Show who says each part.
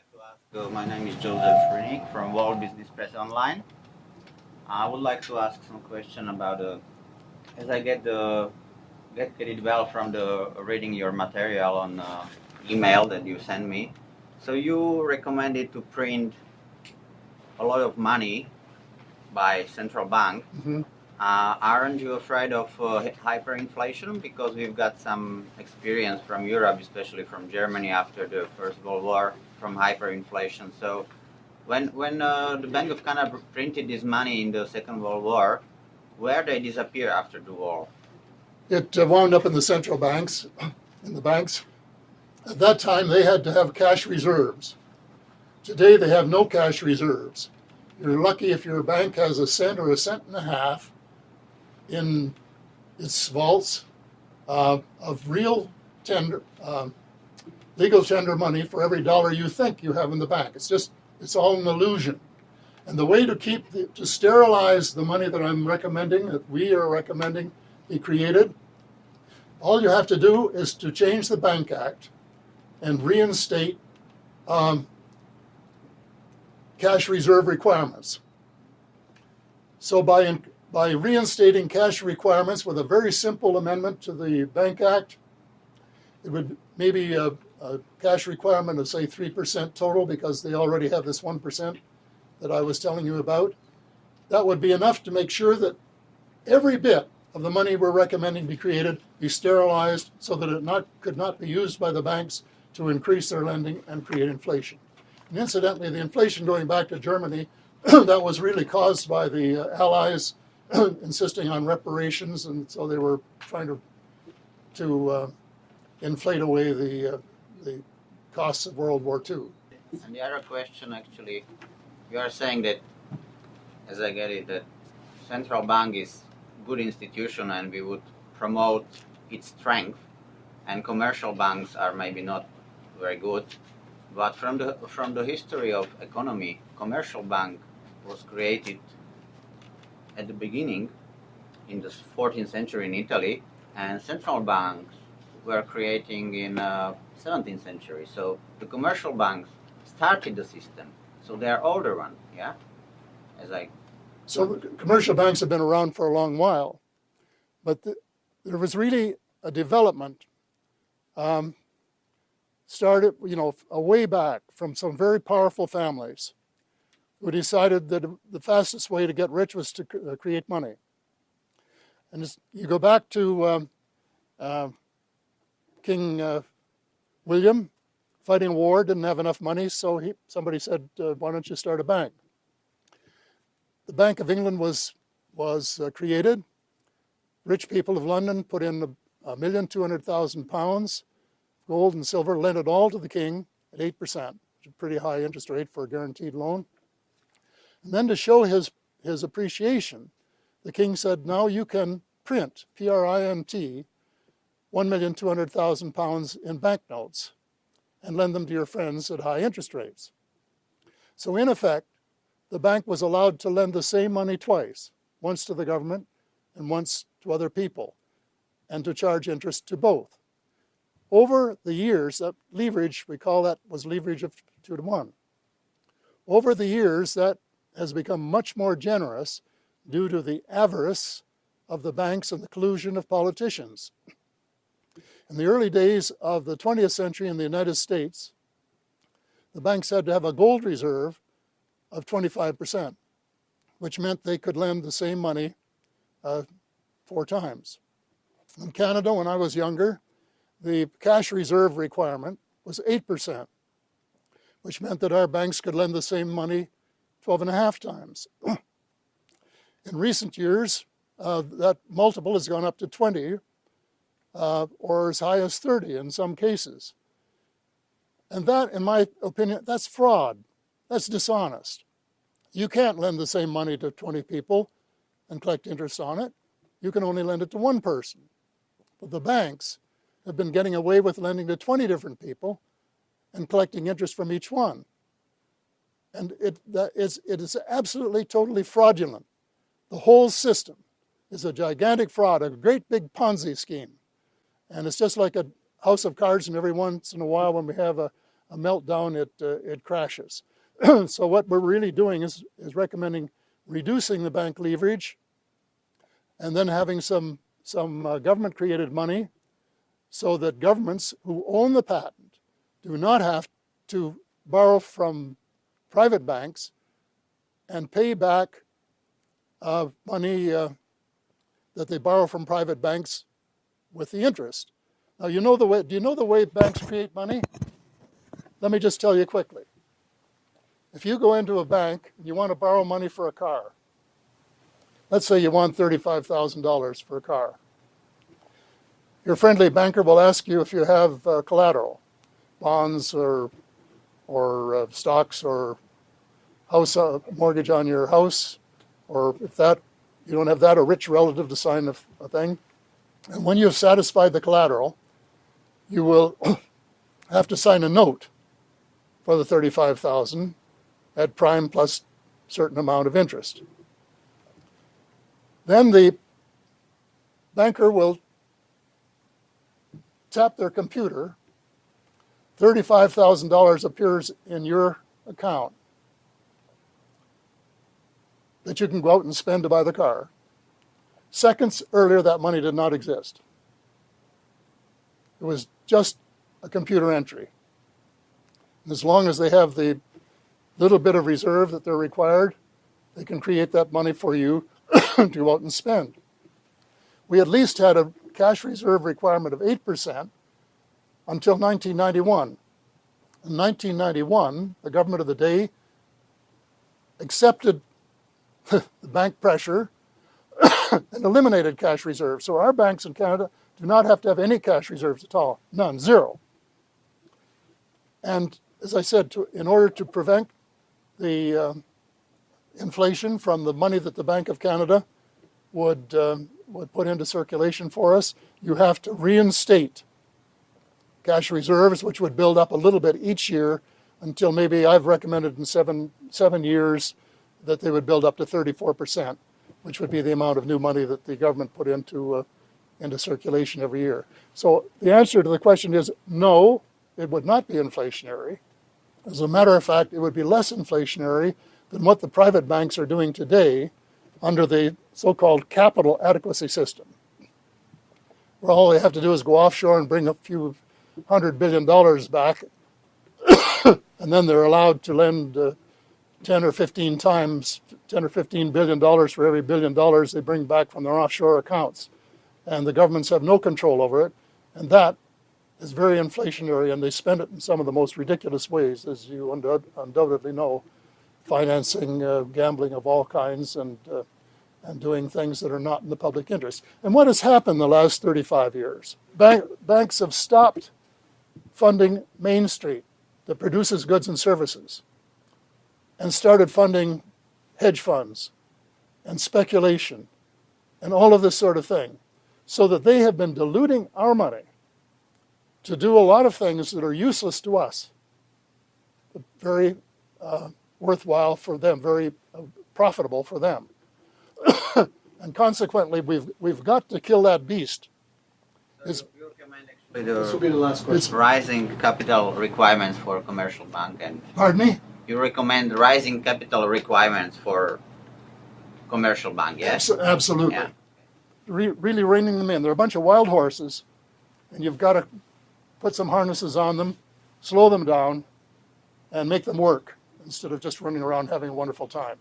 Speaker 1: like to ask, my name is Joseph Renick from World Business Press Online. I would like to ask some question about, as I get it well from the reading your material on email that you send me. So you recommended to print a lot of money by central bank.
Speaker 2: Mhm.
Speaker 1: Aren't you afraid of hyperinflation? Because we've got some experience from Europe, especially from Germany after the First World War, from hyperinflation. So when the Bank of Canada printed this money in the Second World War, where they disappear after the war?
Speaker 2: It wound up in the central banks, in the banks. At that time, they had to have cash reserves. Today, they have no cash reserves. You're lucky if your bank has a cent or a cent and a half in its vaults of real tender, legal tender money for every dollar you think you have in the bank. It's all an illusion. And the way to sterilize the money that I'm recommending, that we are recommending be created, all you have to do is to change the Bank Act and reinstate cash reserve requirements. So by reinstating cash requirements with a very simple amendment to the Bank Act, it would maybe a cash requirement of say 3% total, because they already have this 1% that I was telling you about. That would be enough to make sure that every bit of the money we're recommending be created be sterilized so that it could not be used by the banks to increase their lending and create inflation. And incidentally, the inflation going back to Germany, that was really caused by the Allies insisting on reparations, and so they were trying to inflate away the costs of World War II.
Speaker 1: And the other question, actually, you are saying that, as I get it, that central bank is good institution and we would promote its strength, and commercial banks are maybe not very good. But from the history of economy, commercial bank was created at the beginning in the 14th century in Italy, and central banks were creating in 17th century. So the commercial banks started the system. So they are older ones, yeah?
Speaker 2: So commercial banks have been around for a long while, but there was really a development started, way back from some very powerful families who decided that the fastest way to get rich was to create money. And you go back to King William, fighting a war, didn't have enough money, so somebody said, why don't you start a bank? The Bank of England was created. Rich people of London put in £1,200,000, gold and silver, lent it all to the king at 8%, which is a pretty high interest rate for a guaranteed loan. And then to show his appreciation, the king said, now you can print, P-R-I-N-T, £1,200,000 in banknotes and lend them to your friends at high interest rates. So in effect, the bank was allowed to lend the same money twice, once to the government and once to other people, and to charge interest to both. Over the years, that leverage, we call that was leverage of 2 to 1. Over the years, that has become much more generous due to the avarice of the banks and the collusion of politicians. In the early days of the 20th century in the United States, the banks had to have a gold reserve of 25%, which meant they could lend the same money 4 times. In Canada, when I was younger, the cash reserve requirement was 8%, which meant that our banks could lend the same money 12.5 times. In recent years, that multiple has gone up to 20, or as high as 30 in some cases. And that, in my opinion, that's fraud. That's dishonest. You can't lend the same money to 20 people and collect interest on it. You can only lend it to one person. But the banks have been getting away with lending to 20 different people and collecting interest from each one. And it is absolutely, totally fraudulent. The whole system is a gigantic fraud, a great big Ponzi scheme. And it's just like a house of cards, and every once in a while when we have a a meltdown, it crashes. So what we're really doing is recommending reducing the bank leverage and then having some government-created money so that governments who own the patent do not have to borrow from private banks and pay back money that they borrow from private banks with the interest. Now, do you know the way banks create money? Let me just tell you quickly. If you go into a bank and you want to borrow money for a car, let's say you want $35,000 for a car. Your friendly banker will ask you if you have collateral, bonds or stocks or house mortgage on your house, or if that you don't have that, a rich relative to sign a thing. And when you've satisfied the collateral, you will have to sign a note for the $35,000 at prime plus certain amount of interest. Then the banker will tap their computer. $35,000 appears in your account that you can go out and spend to buy the car. Seconds earlier, that money did not exist. It was just a computer entry. And as long as they have the little bit of reserve that they're required, they can create that money for you to go out and spend. We at least had a cash reserve requirement of 8% until 1991. In 1991, the government of the day accepted the bank pressure and eliminated cash reserves. So our banks in Canada do not have to have any cash reserves at all. None, zero. And as I said, in order to prevent the inflation from the money that the Bank of Canada would put into circulation for us, you have to reinstate cash reserves, which would build up a little bit each year until maybe I've recommended in seven years that they would build up to 34%, which would be the amount of new money that the government put into circulation every year. So the answer to the question is no, it would not be inflationary. As a matter of fact, it would be less inflationary than what the private banks are doing today under the so-called capital adequacy system, where all they have to do is go offshore and bring a few $100 billion back, and then they're allowed to lend 10 or 15 times, $10 or $15 billion for every $1 billion they bring back from their offshore accounts. And the governments have no control over it, and that is very inflationary, and they spend it in some of the most ridiculous ways, as you undoubtedly know, financing gambling of all kinds and doing things that are not in the public interest. And what has happened the last 35 years? Banks have stopped funding Main Street that produces goods and services and started funding hedge funds and speculation and all of this sort of thing, so that they have been diluting our money to do a lot of things that are useless to us, but very worthwhile for them, very profitable for them. And consequently, we've got to kill that beast.
Speaker 1: So you recommend actually this will be the last question. Rising capital requirements for a commercial bank, and
Speaker 2: pardon me?
Speaker 1: You recommend rising capital requirements for commercial bank, yes?
Speaker 2: Absolutely.
Speaker 1: Yeah.
Speaker 2: Really reining them in. They're a bunch of wild horses, and you've got to put some harnesses on them, slow them down, and make them work instead of just running around having a wonderful time.